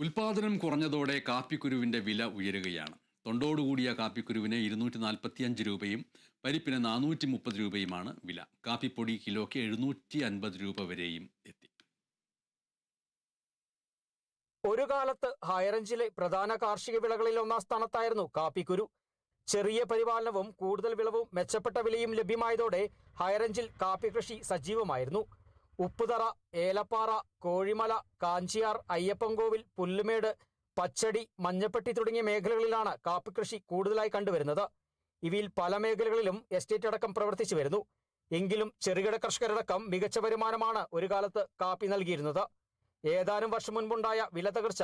ഉൽപാദനം കുറഞ്ഞതോടെ കാപ്പിക്കുരുവിന്റെ വില ഉയരുകയാണ്. തൊണ്ടോടുകൂടിയ കാപ്പിക്കുരുവിന് 245 രൂപയും പരിപ്പിന് 430 രൂപയുമാണ് വില. കാപ്പിപ്പൊടി കിലോയ്ക്ക് 750 രൂപ വരെയും എത്തി. ഒരു കാലത്ത് ഹൈറേഞ്ചിലെ പ്രധാന കാർഷിക വിളകളിൽ ഒന്നാം സ്ഥാനത്തായിരുന്നു കാപ്പിക്കുരു. ചെറിയ പരിപാലനവും കൂടുതൽ വിളവും മെച്ചപ്പെട്ട വിലയും ലഭ്യമായതോടെ ഹൈറേഞ്ചിൽ കാപ്പി കൃഷി സജീവമായിരുന്നു. ഉപ്പുതറ, ഏലപ്പാറ, കോഴിമല, കാഞ്ചിയാർ, അയ്യപ്പൻകോവിൽ, പുല്ലുമേട്, പച്ചടി, മഞ്ഞപ്പെട്ടി തുടങ്ങിയ മേഖലകളിലാണ് കാപ്പി കൃഷി കൂടുതലായി കണ്ടുവരുന്നത്. ഇവയിൽ പല മേഖലകളിലും എസ്റ്റേറ്റ് അടക്കം പ്രവർത്തിച്ചു വരുന്നു. എങ്കിലും ചെറുകിട കർഷകരടക്കം മികച്ച വരുമാനമാണ് ഒരു കാലത്ത് കാപ്പി നൽകിയിരുന്നത്. ഏതാനും വർഷം മുൻപുണ്ടായ വില തകർച്ച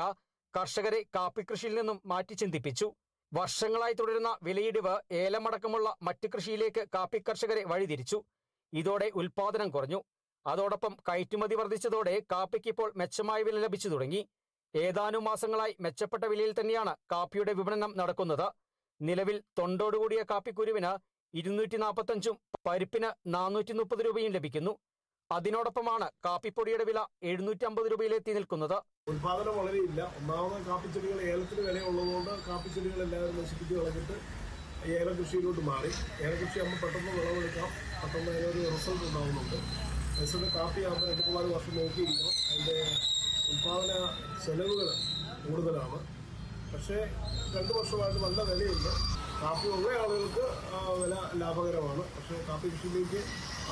കർഷകരെ കാപ്പി കൃഷിയിൽ നിന്നും മാറ്റി ചിന്തിപ്പിച്ചു. വർഷങ്ങളായി തുടരുന്ന വിലയിടിവ് ഏലമടക്കമുള്ള മറ്റ് കൃഷിയിലേക്ക് കാപ്പി കർഷകരെ വഴിതിരിച്ചു. ഇതോടെ ഉൽപാദനം കുറഞ്ഞു. അതോടൊപ്പം കയറ്റുമതി വർദ്ധിച്ചതോടെ കാപ്പിക്ക് ഇപ്പോൾ മെച്ചമായ വില ലഭിച്ചു തുടങ്ങി. ഏതാനും മാസങ്ങളായി മെച്ചപ്പെട്ട വിലയിൽ തന്നെയാണ് കാപ്പിയുടെ വിപണനം നടക്കുന്നത്. നിലവിൽ തൊണ്ടോടുകൂടിയ കാപ്പിക്കുരുവിന് 245 പരിപ്പിന് 430 രൂപയും ലഭിക്കുന്നു. അതിനോടൊപ്പമാണ് കാപ്പിപ്പൊടിയുടെ വില 750 രൂപയിലെത്തി നിൽക്കുന്നത്. ഉൽപാദനം വളരെയില്ല. ഒന്നാമത് കാപ്പിച്ചെടികൾ ഏലത്തിന് വിലയുള്ളതുകൊണ്ട് കാപ്പിച്ചെടികൾ എല്ലാവരും നശിപ്പിച്ച് കളഞ്ഞിട്ട് ഏലം കൃഷിയിലോട്ട് മാറി. ഏലകൃഷി ആകുമ്പോൾ പെട്ടെന്ന് വിളവെടുക്കാം, പെട്ടെന്ന് അതിനൊരു റിസൾട്ട് ഉണ്ടാകുന്നുണ്ട്. അതേസമയം കാപ്പി ആകുമ്പോൾ 2-3 വർഷം നോക്കിയിരിക്കണം. അതിൻ്റെ ഉൽപാദന ചെലവുകൾ കൂടുതലാണ്. പക്ഷേ 2 വർഷമായിട്ട് നല്ല വിലയുണ്ട്. കാപ്പി ഉള്ള ആളുകൾക്ക് വില ലാഭകരമാണ്. പക്ഷേ കാപ്പി കൃഷിയിലേക്ക്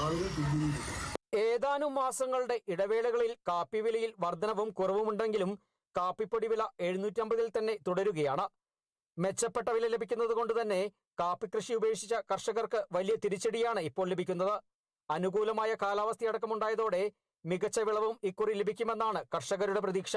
ആളുകൾ തിരിഞ്ഞിരിക്കും. ഏതാനും മാസങ്ങളുടെ ഇടവേളകളിൽ കാപ്പി വിലയിൽ വർധനവും കുറവുമുണ്ടെങ്കിലും കാപ്പിപ്പൊടി വില 750 തന്നെ തുടരുകയാണ്. മെച്ചപ്പെട്ട വില ലഭിക്കുന്നത് കൊണ്ട് തന്നെ കാപ്പി കൃഷി ഉപേക്ഷിച്ച കർഷകർക്ക് വലിയ തിരിച്ചടിയാണ് ഇപ്പോൾ ലഭിക്കുന്നത്. അനുകൂലമായ കാലാവസ്ഥയടക്കമുണ്ടായതോടെ മികച്ച വിളവും ഇക്കുറി ലഭിക്കുമെന്നാണ് കർഷകരുടെ പ്രതീക്ഷ.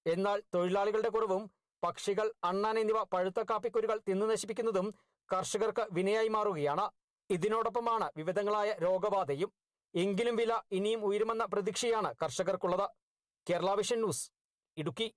എന്നാൽ തൊഴിലാളികളുടെ കുറവും പക്ഷികൾ, അണ്ണാൻ എന്നിവ പഴുത്ത കാപ്പിക്കുരുകൾ തിന്നു നശിപ്പിക്കുന്നതും കർഷകർക്ക് വിനയായി മാറുകയാണ്. ഇതിനോടൊപ്പമാണ് വിവിധങ്ങളായ രോഗബാധയും. എങ്കിലും വില ഇനിയും ഉയരുമെന്ന പ്രതീക്ഷയാണ് കർഷകർക്കുള്ളത്. Kerala vision news, Idukki.